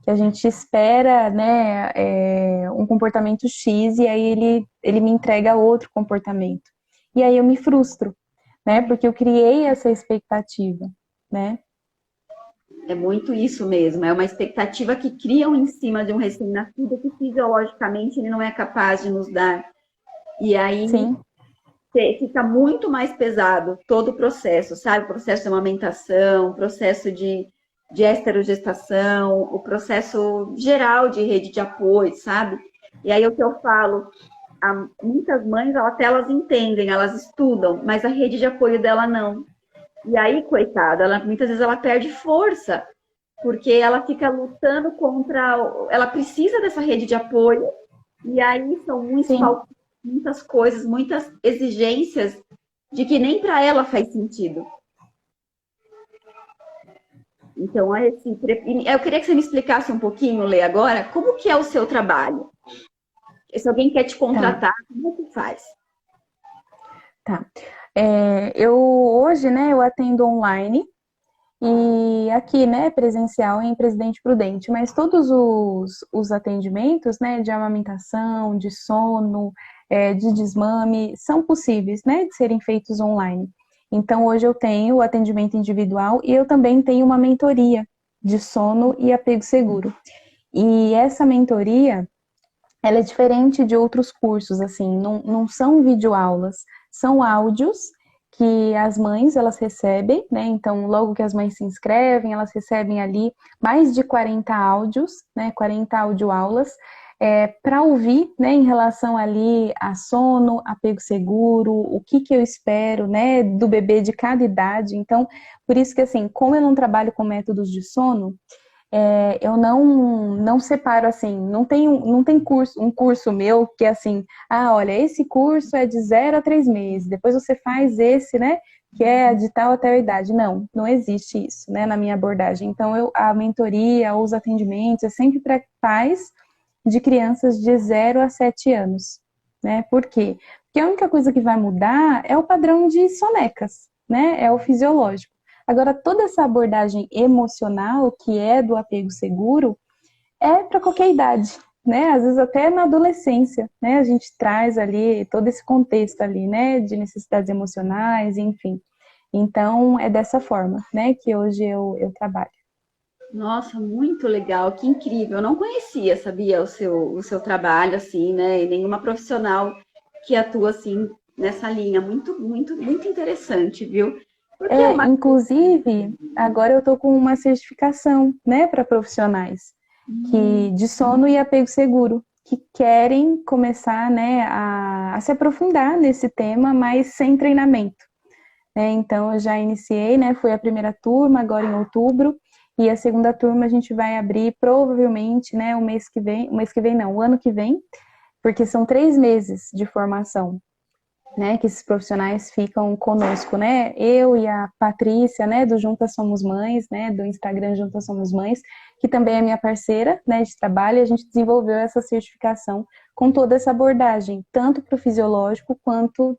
Que a gente espera, né, um comportamento X e aí ele me entrega outro comportamento. E aí eu me frustro, né, porque eu criei essa expectativa, né? É muito isso mesmo, é uma expectativa que criam em cima de um recém-nascido que fisiologicamente ele não é capaz de nos dar. E aí Sim, fica muito mais pesado todo o processo, sabe? O processo de amamentação, o processo de esterogestação, o processo geral de rede de apoio, sabe? E aí o que eu falo, muitas mães até elas entendem, elas estudam, mas a rede de apoio dela não. E aí, coitada, muitas vezes ela perde força, porque ela fica lutando contra. Ela precisa dessa rede de apoio, e aí são sim. muitas coisas, muitas exigências de que nem para ela faz sentido. Então, eu queria que você me explicasse um pouquinho, Lê, agora, como que é o seu trabalho? Se alguém quer te Tá, contratar, como que faz? tá. Eu hoje, né, eu atendo online e aqui, né, presencial em Presidente Prudente, mas todos os atendimentos, né, de amamentação, de sono, de desmame, são possíveis, né, de serem feitos online. Então, hoje eu tenho o atendimento individual e eu também tenho uma mentoria de sono e apego seguro. E essa mentoria, ela é diferente de outros cursos, assim, não são videoaulas, são áudios que as mães elas recebem, né? Então, logo que as mães se inscrevem, elas recebem ali mais de 40 áudios, né? 40 audioaulas, para ouvir, né, em relação ali a sono, apego seguro, o que eu espero, né, do bebê de cada idade. Então, por isso que assim, como eu não trabalho com métodos de sono, eu não separo assim, não tem curso, um curso meu que é assim, olha, esse curso é de 0 a 3 meses, depois você faz esse, né, que é de tal até a idade. Não existe isso, né, na minha abordagem. Então, a mentoria, os atendimentos, é sempre para pais de crianças de 0 a 7 anos, né? Por quê? Porque a única coisa que vai mudar é o padrão de sonecas, né? É o fisiológico. Agora, toda essa abordagem emocional, que é do apego seguro, é para qualquer idade, né? Às vezes até na adolescência, né? A gente traz ali todo esse contexto ali, né? De necessidades emocionais, enfim. Então, é dessa forma, né? Que hoje eu trabalho. Nossa, muito legal, que incrível. Eu não conhecia, sabia, o seu trabalho, assim, né? E nenhuma profissional que atua, assim, nessa linha. Muito, muito, muito interessante, viu? Porque é uma. Inclusive, agora eu tô com uma certificação, né, para profissionais. de sono e apego seguro, que querem começar, né, a se aprofundar nesse tema, mas sem treinamento. Então, eu já iniciei, né, foi a primeira turma, agora em outubro, e a segunda turma a gente vai abrir provavelmente, né, o ano que vem, porque são 3 meses de formação, né, que esses profissionais ficam conosco, né, eu e a Patrícia, né, do Juntas Somos Mães, né, do Instagram Juntas Somos Mães, que também é minha parceira, né, de trabalho, e a gente desenvolveu essa certificação com toda essa abordagem, tanto para o fisiológico quanto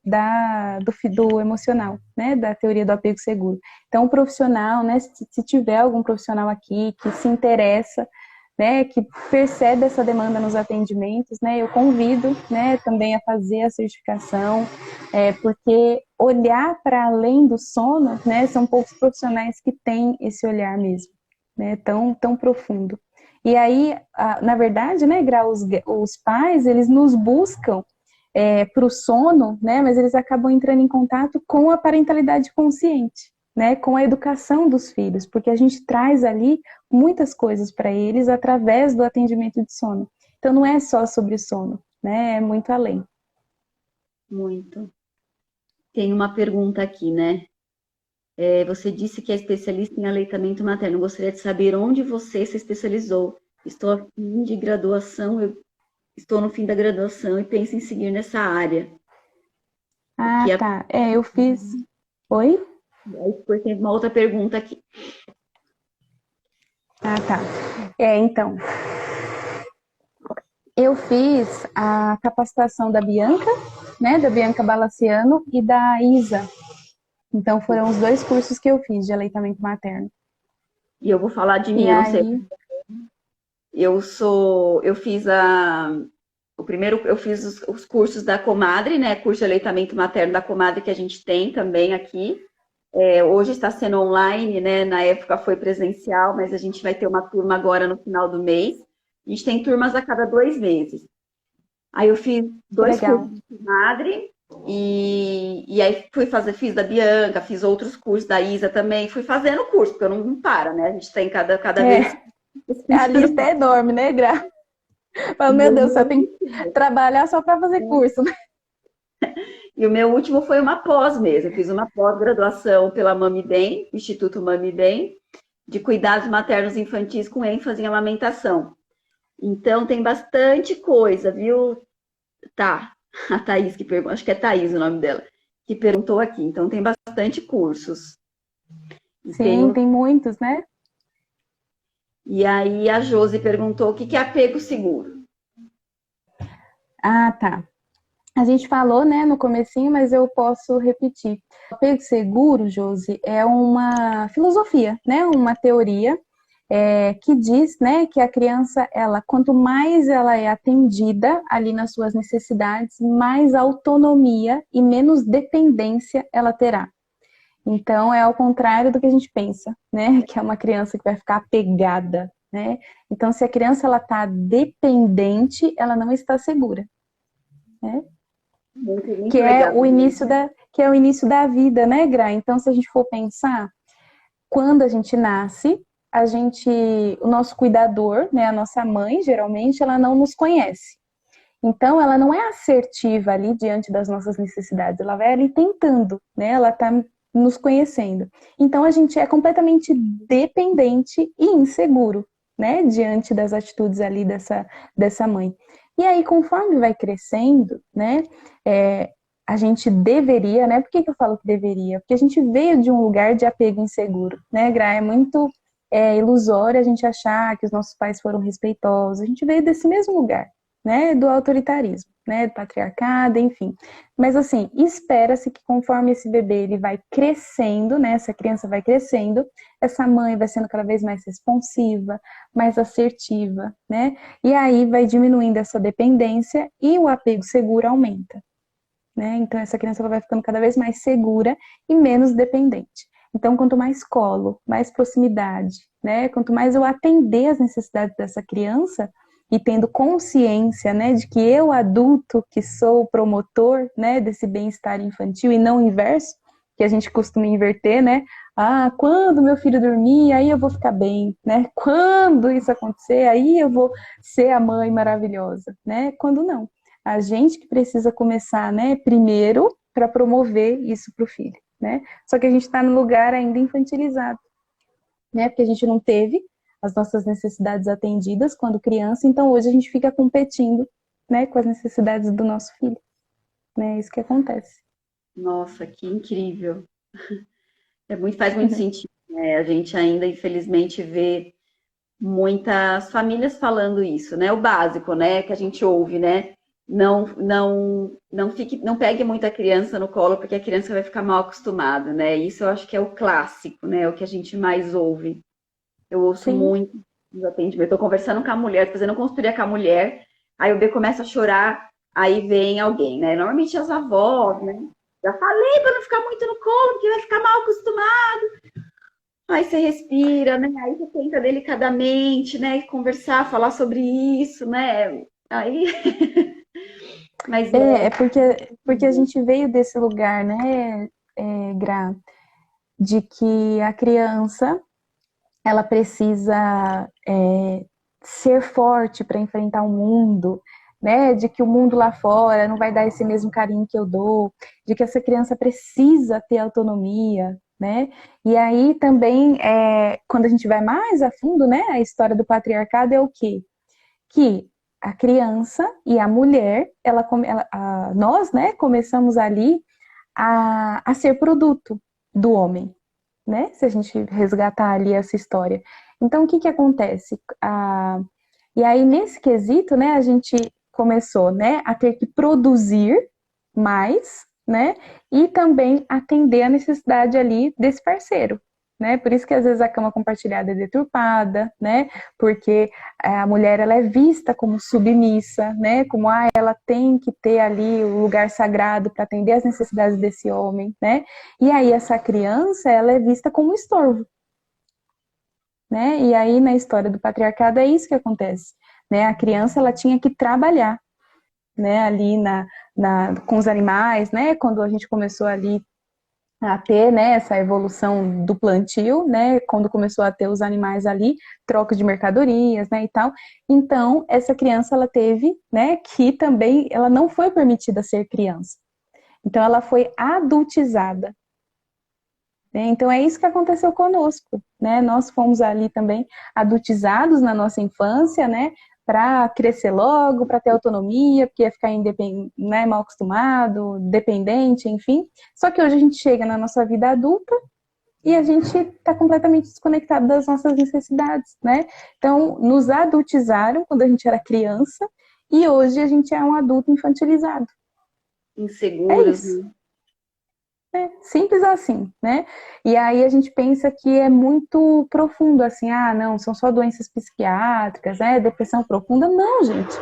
do emocional, né, da teoria do apego seguro. Então, o profissional, né, se tiver algum profissional aqui que se interessa, né, que percebe essa demanda nos atendimentos, né, eu convido, né, também a fazer a certificação, porque olhar para além do sono, né, são poucos profissionais que têm esse olhar mesmo, né, tão profundo. E aí, na verdade, né, Gra, os pais, eles nos buscam para o sono, né, mas eles acabam entrando em contato com a parentalidade consciente, né, com a educação dos filhos, porque a gente traz ali muitas coisas para eles através do atendimento de sono. Então não é só sobre sono, né, é muito além. Muito. Tem uma pergunta aqui, né? Você disse que é especialista em aleitamento materno. Gostaria de saber onde você se especializou. Estou a fim de graduação, estou no fim da graduação e penso em seguir nessa área. Ah, tá. Eu fiz. Oi? Depois tem uma outra pergunta aqui. Ah, tá. Então, eu fiz a capacitação da Bianca, né, da Bianca Balaciano e da Isa. Então, foram os 2 cursos que eu fiz de aleitamento materno. E eu vou falar de mim, E eu não aí... sei. Eu fiz eu fiz os cursos da Comadre, né? Curso de aleitamento materno da Comadre que a gente tem também aqui. Hoje está sendo online, né? Na época foi presencial, mas a gente vai ter uma turma agora no final do mês. A gente tem turmas a cada 2 meses. Aí eu fiz 2 cursos de Comadre e aí fiz da Bianca, fiz outros cursos da Isa também. Fui fazendo curso, porque eu não para, né? A gente tem cada vez. A lista é enorme, né, Gra? Mas, meu Deus, você tem que trabalhar só para fazer curso, né? E o meu último foi uma pós mesmo. Eu fiz uma pós-graduação pela Mami Bem, Instituto Mami Bem, de cuidados maternos infantis com ênfase em amamentação. Então tem bastante coisa, viu? Tá, a Thaís que perguntou, acho que é Thaís o nome dela, que perguntou aqui. Então tem bastante cursos. Sim, tem muitos, né? E aí a Josi perguntou o que é apego seguro. Ah, tá. A gente falou, né, no comecinho, mas eu posso repetir. O apego seguro, Josi, é uma filosofia, né, uma teoria que diz, né, que a criança, quanto mais ela é atendida ali nas suas necessidades, mais autonomia e menos dependência ela terá. Então, é ao contrário do que a gente pensa, né, que é uma criança que vai ficar apegada, né? Então, se a criança ela está dependente, ela não está segura, né? Muito que é legal. o início da vida, né, Gra? Então, se a gente for pensar, quando a gente nasce, o nosso cuidador, né, a nossa mãe, geralmente, ela não nos conhece. Então, ela não é assertiva ali diante das nossas necessidades, ela vai ali tentando, né? Ela está nos conhecendo. Então, a gente é completamente dependente e inseguro, né, diante das atitudes ali dessa mãe. E aí, conforme vai crescendo, né, a gente deveria, né? Por que eu falo que deveria? Porque a gente veio de um lugar de apego inseguro, né, Gra? É muito ilusório a gente achar que os nossos pais foram respeitosos. A gente veio desse mesmo lugar, né? Do autoritarismo, né? Do patriarcado, enfim. Mas assim, espera-se que conforme esse bebê ele vai crescendo, né? Essa criança vai crescendo, essa mãe vai sendo cada vez mais responsiva, mais assertiva, né? E aí vai diminuindo essa dependência e o apego seguro aumenta. Né? Então, essa criança ela vai ficando cada vez mais segura e menos dependente. Então, quanto mais colo, mais proximidade, né? Quanto mais eu atender as necessidades dessa criança e tendo consciência, né, de que eu, adulto, que sou o promotor, né, desse bem-estar infantil e não o inverso, que a gente costuma inverter, né? Ah, quando meu filho dormir, aí eu vou ficar bem, né? Quando isso acontecer, aí eu vou ser a mãe maravilhosa, né? Quando não. A gente que precisa começar, né, primeiro para promover isso para o filho, né? Só que a gente está no lugar ainda infantilizado, né? Porque a gente não teve as nossas necessidades atendidas quando criança, então hoje a gente fica competindo, né, com as necessidades do nosso filho, né? É isso que acontece. Nossa, que incrível. Faz muito sentido, né? A gente ainda, infelizmente, vê muitas famílias falando isso, né? O básico, né? Que a gente ouve, né? Não pegue muita criança no colo, porque a criança vai ficar mal acostumada, né? Isso eu acho que é o clássico, né? O que a gente mais ouve. Eu ouço Sim. muito nos atendimentos. Eu tô conversando com a mulher, tô fazendo consultoria com a mulher, aí o bebê começa a chorar, aí vem alguém, né? Normalmente as avós, né? Já falei para não ficar muito no colo, porque vai ficar mal acostumado. Aí você respira, né? Aí você tenta delicadamente, né? Conversar, falar sobre isso, né? Aí, mas É porque a gente veio desse lugar, né, Gra, de que a criança ela precisa ser forte para enfrentar o mundo, né? De que o mundo lá fora não vai dar esse mesmo carinho que eu dou, de que essa criança precisa ter autonomia, né? E aí também, quando a gente vai mais a fundo, né? A história do patriarcado é o quê? Que a criança e a mulher, nós, né, começamos ali a ser produto do homem, né? Se a gente resgatar ali essa história. Então, o que que acontece? E aí, nesse quesito, né, a gente começou, né, a ter que produzir mais, né, e também atender a necessidade ali desse parceiro, né? Por isso que às vezes a cama compartilhada é deturpada, né? Porque a mulher ela é vista como submissa, né? Como ela tem que ter ali o lugar sagrado para atender as necessidades desse homem, né? E aí essa criança ela é vista como estorvo, né? E aí na história do patriarcado é isso que acontece, né? A criança ela tinha que trabalhar, né? Ali com os animais, né? Quando a gente começou ali a ter, né, essa evolução do plantio, né, quando começou a ter os animais ali, troca de mercadorias, né, e tal. Então, essa criança, ela teve, né, que também, ela não foi permitida ser criança. Então, ela foi adultizada, né? Então, é isso que aconteceu conosco, né? Nós fomos ali também adultizados na nossa infância, né? Para crescer logo, para ter autonomia, porque ia ficar né, mal acostumado, dependente, enfim. Só que hoje a gente chega na nossa vida adulta e a gente está completamente desconectado das nossas necessidades, né? Então, nos adultizaram quando a gente era criança e hoje a gente é um adulto infantilizado. É inseguros, isso. né? Simples assim, né? E aí a gente pensa que é muito profundo, assim, ah, não, são só doenças psiquiátricas, né? Depressão profunda. Não, gente.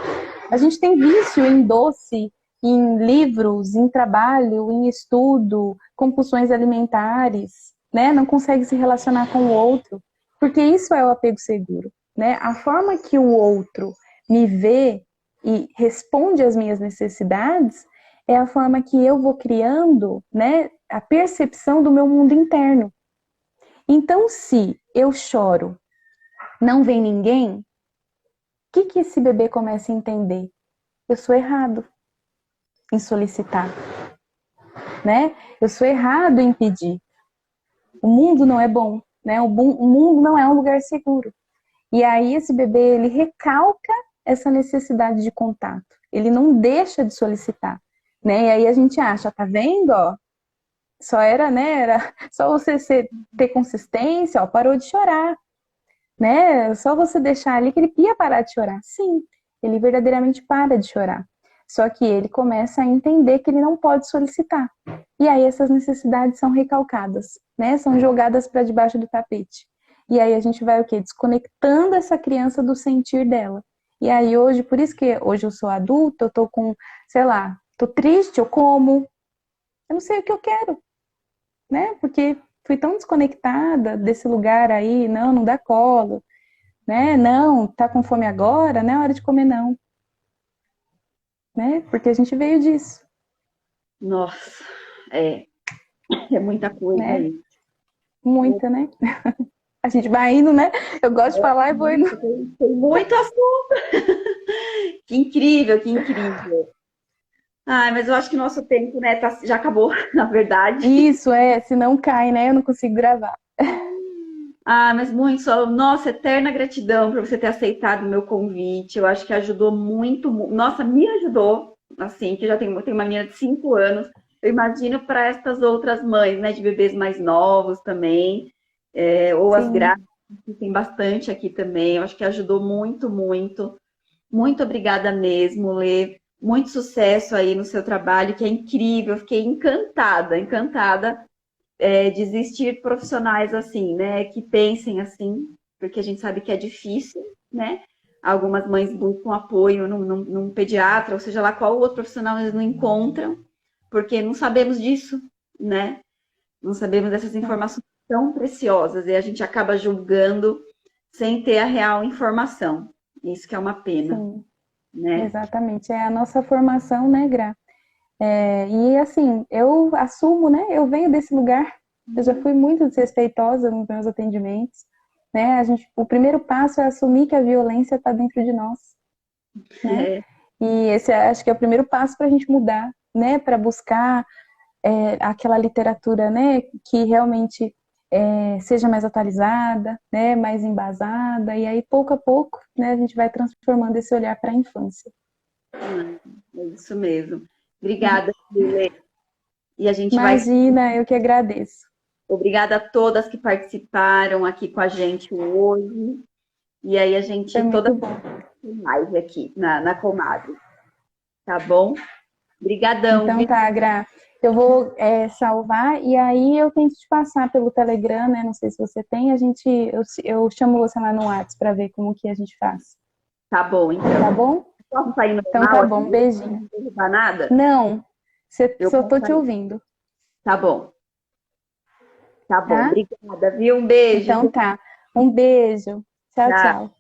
A gente tem vício em doce, em livros, em trabalho, em estudo, compulsões alimentares, né? Não consegue se relacionar com o outro, porque isso é o apego seguro, né? A forma que o outro me vê e responde às minhas necessidades é a forma que eu vou criando, né, a percepção do meu mundo interno. Então, se eu choro, não vem ninguém, o que que esse bebê começa a entender? Eu sou errado em solicitar, né? Eu sou errado em pedir. O mundo não é bom, né? O mundo não é um lugar seguro. E aí esse bebê, ele recalca essa necessidade de contato. Ele não deixa de solicitar, né? E aí a gente acha, tá vendo, ó? Só era, né? Era só você ter consistência, ó, parou de chorar, né? Só você deixar ali que ele ia parar de chorar. Sim, ele verdadeiramente para de chorar. Só que ele começa a entender que ele não pode solicitar. E aí essas necessidades são recalcadas, né? São jogadas para debaixo do tapete. E aí a gente vai o quê? Desconectando essa criança do sentir dela. E aí hoje, por isso que hoje eu sou adulta, eu tô com, sei lá, tô triste, eu como, eu não sei o que eu quero, né? Porque fui tão desconectada desse lugar aí, não, não dá colo, né? Não, tá com fome agora, não é hora de comer não, né? Porque a gente veio disso, Nossa, é muita coisa né? aí. muita, né? A gente vai indo, né? Eu gosto de falar e vou indo. Tem muito assunto. Que incrível, que incrível. Ai, mas eu acho que o nosso tempo, né, já acabou, na verdade. Isso, se não cai, né? Eu não consigo gravar. Ah, mas muito só, nossa, eterna gratidão por você ter aceitado o meu convite. Eu acho que ajudou muito, nossa, me ajudou, assim, que eu já tenho uma menina de 5 anos. Eu imagino para estas outras mães, né, de bebês mais novos também, ou as Sim, grávidas, que tem bastante aqui também. Eu acho que ajudou muito, muito. Muito obrigada mesmo, Lê. Muito sucesso aí no seu trabalho, que é incrível. Eu fiquei encantada, encantada de existir profissionais assim, né? Que pensem assim, porque a gente sabe que é difícil, né? Algumas mães buscam apoio num pediatra, ou seja lá qual outro profissional eles não encontram, porque não sabemos disso, né? Não sabemos dessas sim, informações tão preciosas e a gente acaba julgando sem ter a real informação. Isso que é uma pena, sim, né? exatamente. É a nossa formação, né, Gra? E assim, eu assumo, né? Eu venho desse lugar. Eu já fui muito desrespeitosa nos meus atendimentos, né? O primeiro passo é assumir que a violência está dentro de nós, né? É, E esse acho que é o primeiro passo para a gente mudar, né? Para buscar aquela literatura, né? Que realmente seja mais atualizada, né? Mais embasada. E aí, pouco a pouco, né? A gente vai transformando esse olhar para a infância. é isso mesmo. Obrigada, Lê. E a gente vai. Imagina, eu que agradeço. Obrigada a todas que participaram aqui com a gente hoje. E aí a Foi gente toda muito bom. live aqui na Comadre, tá bom? Obrigadão, Então viu? tá, Gra. Eu vou salvar e aí eu tento te passar pelo Telegram, né? Não sei se você tem. Eu chamo você lá no WhatsApp para ver como que a gente faz. Tá bom, Tá então. bom? Posso sair Então normal tá aqui? bom. Beijinho. Não derrubar nada? Não, Eu só posso tô te sair. ouvindo, Tá bom, tá bom. tá? Obrigada, viu? Um beijo. Então tá. Um beijo. Tchau, Tchau. tchau.